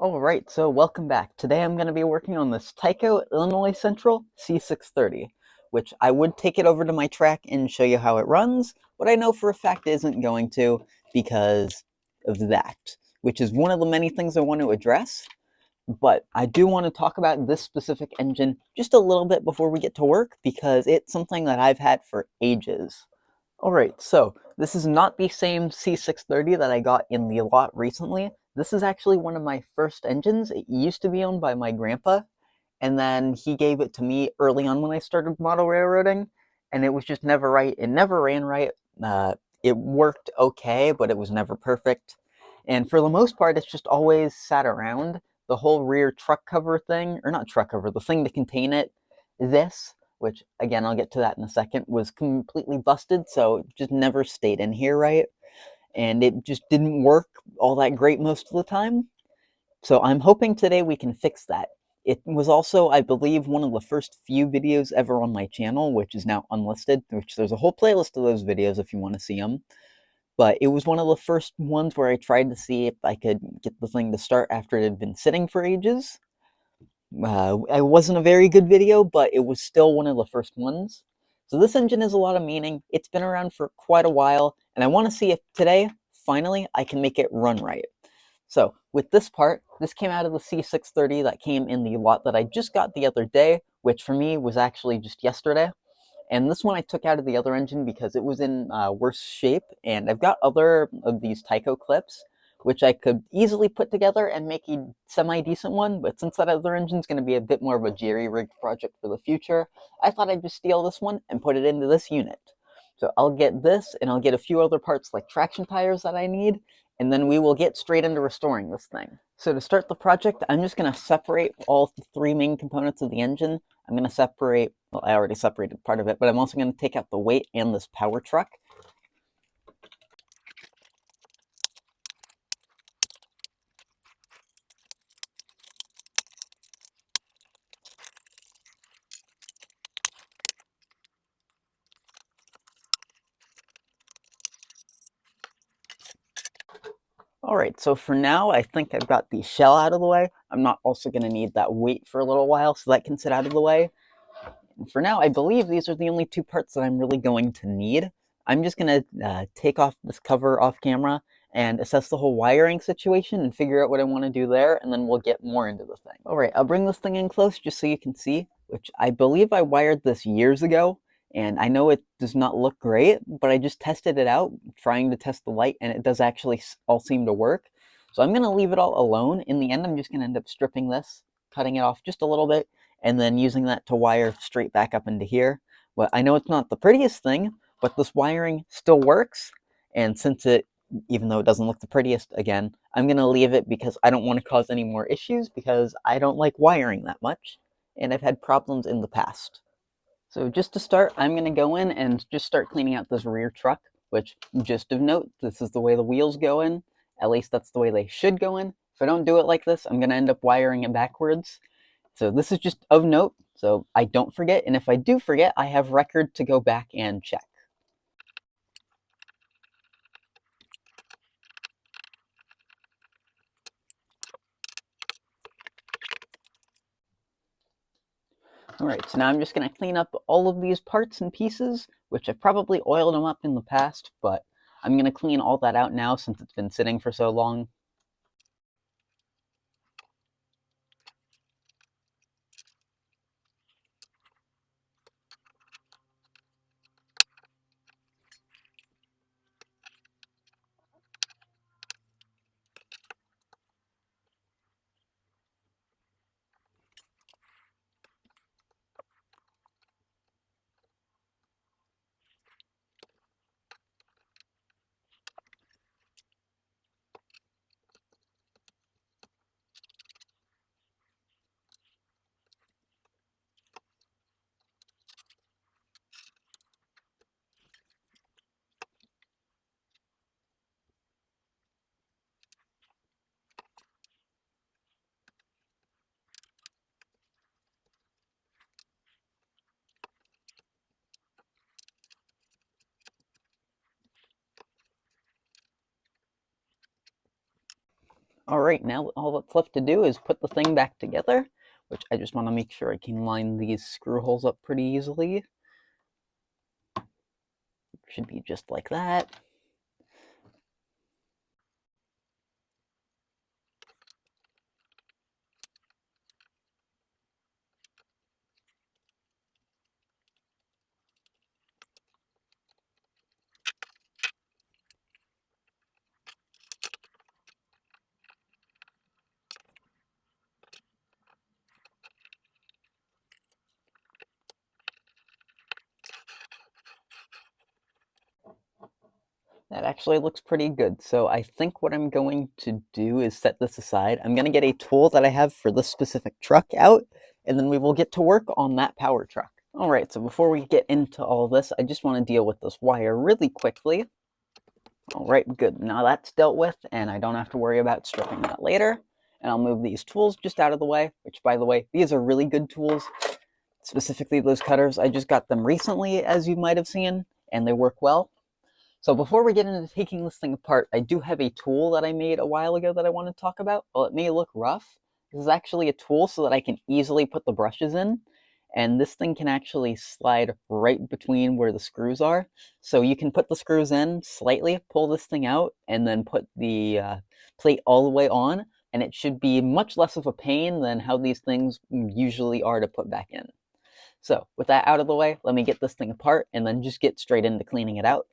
Alright, so welcome back. Today I'm going to be working on this Tyco Illinois Central C630, which I would take it over to my track and show you how it runs, but I know for a fact it isn't going to because of that, which is one of the many things I want to address. But I do want to talk about this specific engine just a little bit before we get to work because it's something that I've had for ages. Alright, so this is not the same C630 that I got in the lot recently. This is actually one of my first engines. It used to be owned by my grandpa, and then he gave it to me early on when I started model railroading, and it was just never right. It never ran right. It worked okay, but it was never perfect. And for the most part, it's just always sat around. The whole rear truck cover thing, or not truck cover, the thing to contain it, this, which again, I'll get to that in a second, was completely busted, so it just never stayed in here right. And it just didn't work all that great most of the time. So I'm hoping today we can fix that. It was also, I believe, one of the first few videos ever on my channel, which is now unlisted, which there's a whole playlist of those videos if you want to see them. But it was one of the first ones where I tried to see if I could get the thing to start after it had been sitting for ages. It wasn't a very good video, but it was still one of the first ones. So this engine has a lot of meaning. It's been around for quite a while, and I want to see if today, finally, I can make it run right. So with this part, this came out of the C630 that came in the lot that I just got the other day, which for me was actually just yesterday. And this one I took out of the other engine because it was in worse shape, and I've got other of these Tyco clips, which I could easily put together and make a semi-decent one, but since that other engine's going to be a bit more of a jerry-rigged project for the future, I thought I'd just steal this one and put it into this unit. So I'll get this, and I'll get a few other parts like traction tires that I need, and then we will get straight into restoring this thing. So to start the project, I'm just going to separate all the three main components of the engine. I'm going to separate, well, I already separated part of it, but I'm also going to take out the weight and this power truck. Alright, so for now, I think I've got the shell out of the way. I'm not also going to need that weight for a little while, so that can sit out of the way. And for now, I believe these are the only two parts that I'm really going to need. I'm just going to take off this cover off camera and assess the whole wiring situation and figure out what I want to do there, and then we'll get more into the thing. Alright, I'll bring this thing in close just so you can see, which I believe I wired this years ago, and I know it does not look great, but I just tested it out, trying to test the light, and it does actually all seem to work. So I'm going to leave it all alone. In the end, I'm just going to end up stripping this, cutting it off just a little bit, and then using that to wire straight back up into here. But I know it's not the prettiest thing, but this wiring still works, and since it, even though it doesn't look the prettiest, again, I'm going to leave it because I don't want to cause any more issues because I don't like wiring that much, and I've had problems in the past. So just to start, I'm going to go in and just start cleaning out this rear truck, which, just of note, this is the way the wheels go in. At least that's the way they should go in. If I don't do it like this, I'm going to end up wiring it backwards. So this is just of note, so I don't forget, and if I do forget, I have record to go back and check. Alright, so now I'm just going to clean up all of these parts and pieces, which I've probably oiled them up in the past, but I'm going to clean all that out now since it's been sitting for so long. Alright, now all that's left to do is put the thing back together, which I just want to make sure I can line these screw holes up pretty easily. Should be just like that. That actually looks pretty good. So I think what I'm going to do is set this aside. I'm going to get a tool that I have for this specific truck out, and then we will get to work on that power truck. Alright, so before we get into all this, I just want to deal with this wire really quickly. Alright, good. Now that's dealt with, and I don't have to worry about stripping that later. And I'll move these tools just out of the way, which, by the way, these are really good tools. Specifically those cutters. I just got them recently, as you might have seen, and they work well. So before we get into taking this thing apart, I do have a tool that I made a while ago that I want to talk about. While it may look rough, this is actually a tool so that I can easily put the brushes in. And this thing can actually slide right between where the screws are. So you can put the screws in slightly, pull this thing out, and then put the plate all the way on. And it should be much less of a pain than how these things usually are to put back in. So with that out of the way, let me get this thing apart and then just get straight into cleaning it out.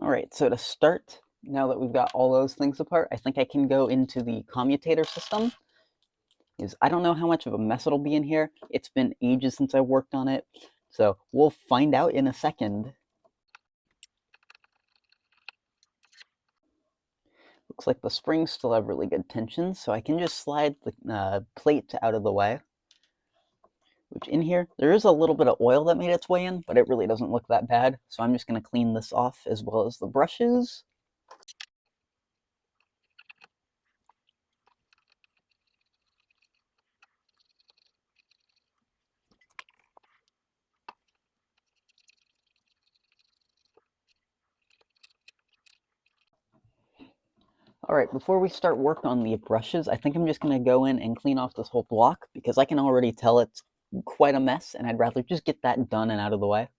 Alright, so to start, now that we've got all those things apart, I think I can go into the commutator system. I don't know how much of a mess it'll be in here. It's been ages since I worked on it, so we'll find out in a second. Looks like the springs still have really good tension, so I can just slide the plate out of the way. Which in here, there is a little bit of oil that made its way in, but it really doesn't look that bad. So I'm just going to clean this off as well as the brushes. Alright, before we start work on the brushes, I think I'm just going to go in and clean off this whole block because I can already tell it's quite a mess and I'd rather just get that done and out of the way.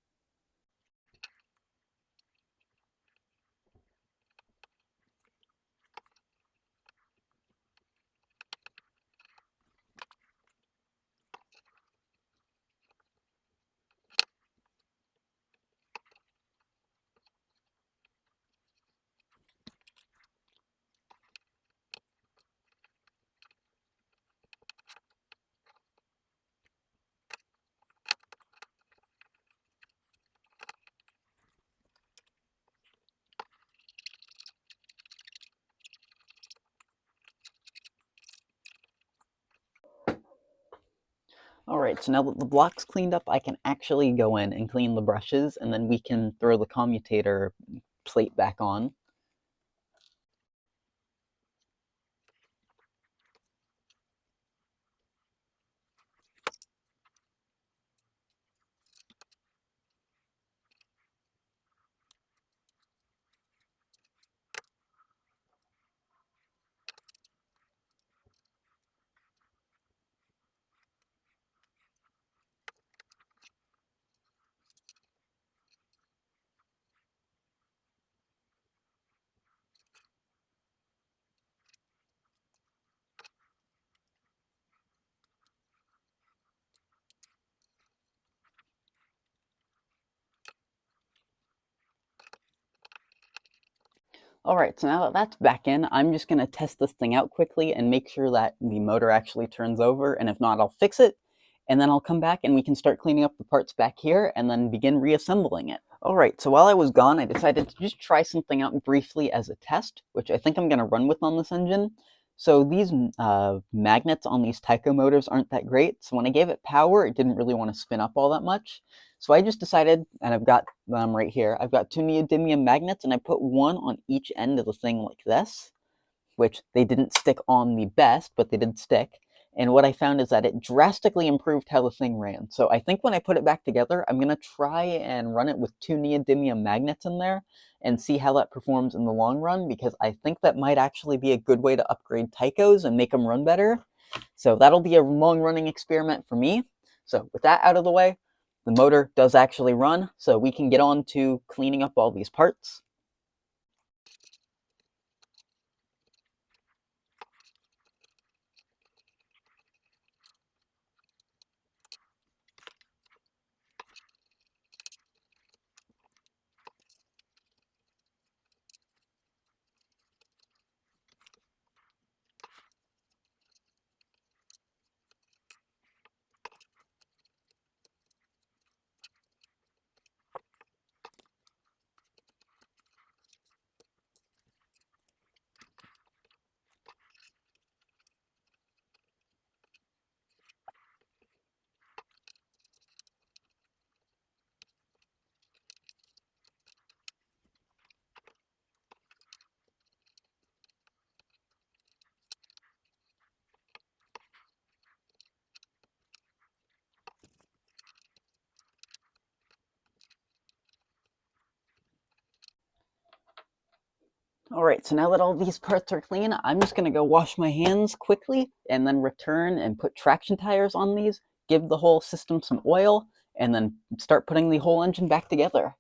Alright, so now that the block's cleaned up, I can actually go in and clean the brushes and then we can throw the commutator plate back on. Alright, so now that that's back in, I'm just going to test this thing out quickly and make sure that the motor actually turns over, and if not, I'll fix it, and then I'll come back and we can start cleaning up the parts back here and then begin reassembling it. Alright, so while I was gone, I decided to just try something out briefly as a test, which I think I'm going to run with on this engine. So these magnets on these Tyco motors aren't that great. So when I gave it power, it didn't really want to spin up all that much. So I just decided, and I've got them right here, I've got 2 neodymium magnets, and I put one on each end of the thing like this, which they didn't stick on the best, but they did stick. And what I found is that it drastically improved how the thing ran. So I think when I put it back together, I'm going to try and run it with 2 neodymium magnets in there and see how that performs in the long run, because I think that might actually be a good way to upgrade Tycos and make them run better. So that'll be a long-running experiment for me. So with that out of the way, the motor does actually run, so we can get on to cleaning up all these parts. All right, so now that all these parts are clean, I'm just gonna go wash my hands quickly and then return and put traction tires on these, give the whole system some oil, and then start putting the whole engine back together.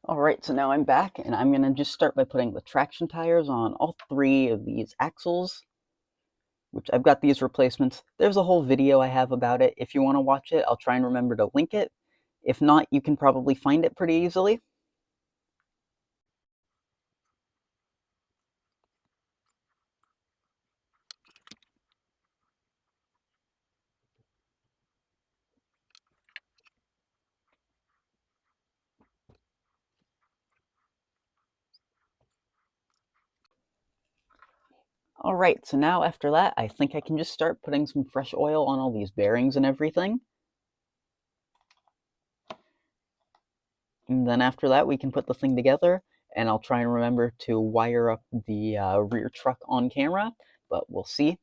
All right, so now I'm back and I'm gonna just start by putting the traction tires on all 3 of these axles, which I've got these replacements. There's a whole video I have about it. If you wanna watch it, I'll try and remember to link it. If not, you can probably find it pretty easily. All right, so now after that, I think I can just start putting some fresh oil on all these bearings and everything. And then after that, we can put the thing together, and I'll try and remember to wire up the rear truck on camera, but we'll see.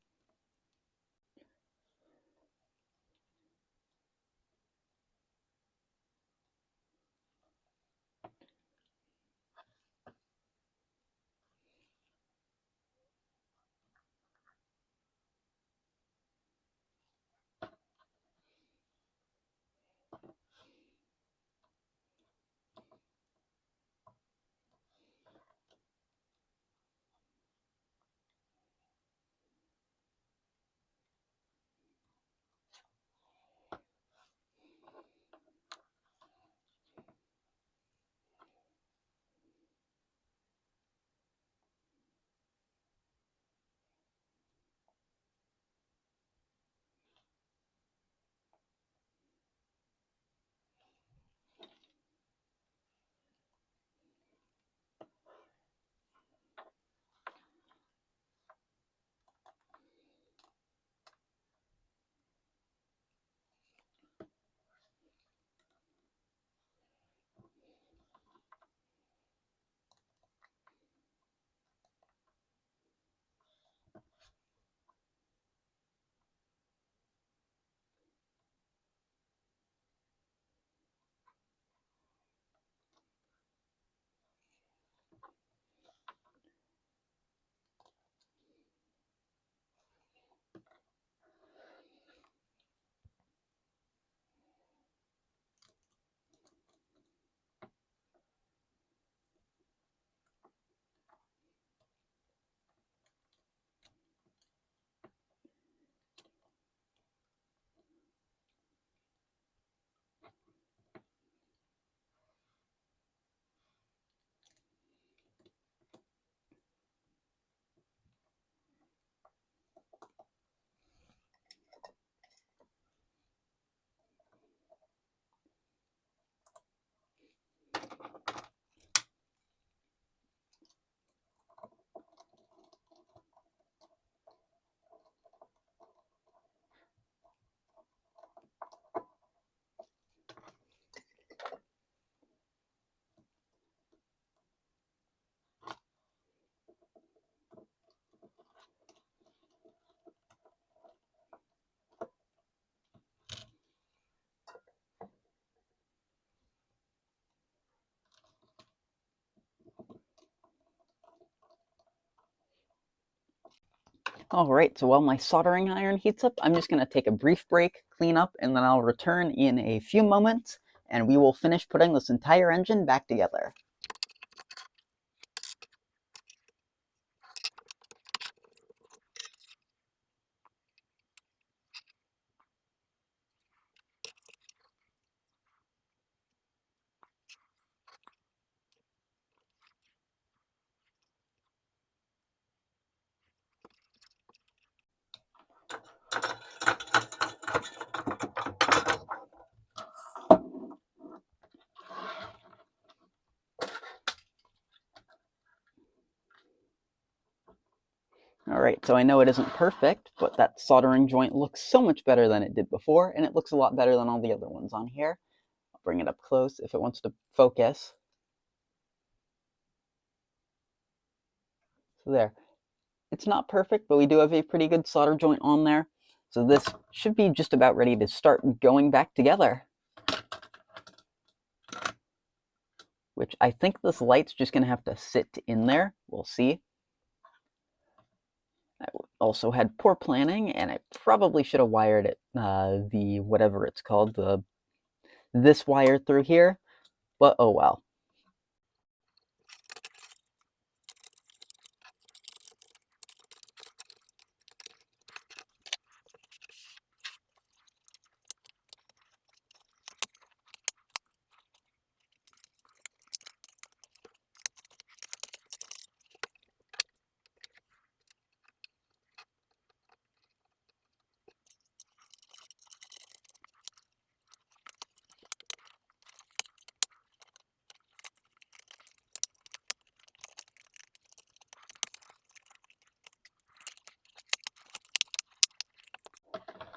Alright, so while my soldering iron heats up, I'm just going to take a brief break, clean up, and then I'll return in a few moments, and we will finish putting this entire engine back together. Alright, so I know it isn't perfect, but that soldering joint looks so much better than it did before, and it looks a lot better than all the other ones on here. I'll bring it up close if it wants to focus. So there. It's not perfect, but we do have a pretty good solder joint on there. So this should be just about ready to start going back together. Which I think this light's just going to have to sit in there. We'll see. I also had poor planning, and I probably should have wired it, the whatever it's called, this wire through here, but oh well.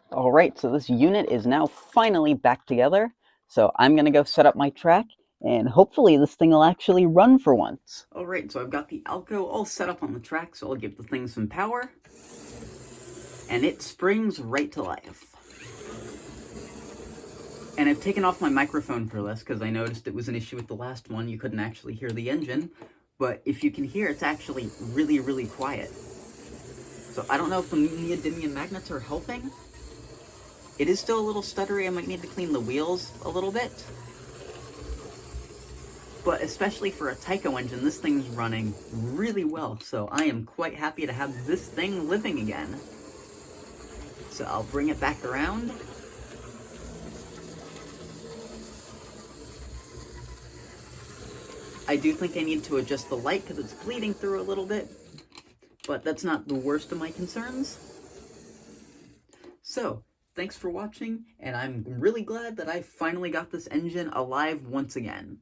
Alright, so this unit is now finally back together. So I'm going to go set up my track, and hopefully this thing will actually run for once. Alright, so I've got the Alco all set up on the track, so I'll give the thing some power. And it springs right to life. And I've taken off my microphone for this because I noticed it was an issue with the last one. You couldn't actually hear the engine. But if you can hear, it's actually really, really quiet. So I don't know if the neodymium magnets are helping. It is still a little stuttery. I might need to clean the wheels a little bit. But especially for a Tyco engine, this thing's running really well. So I am quite happy to have this thing living again. So I'll bring it back around. I do think I need to adjust the light because it's bleeding through a little bit, but that's not the worst of my concerns. So, thanks for watching, and I'm really glad that I finally got this engine alive once again.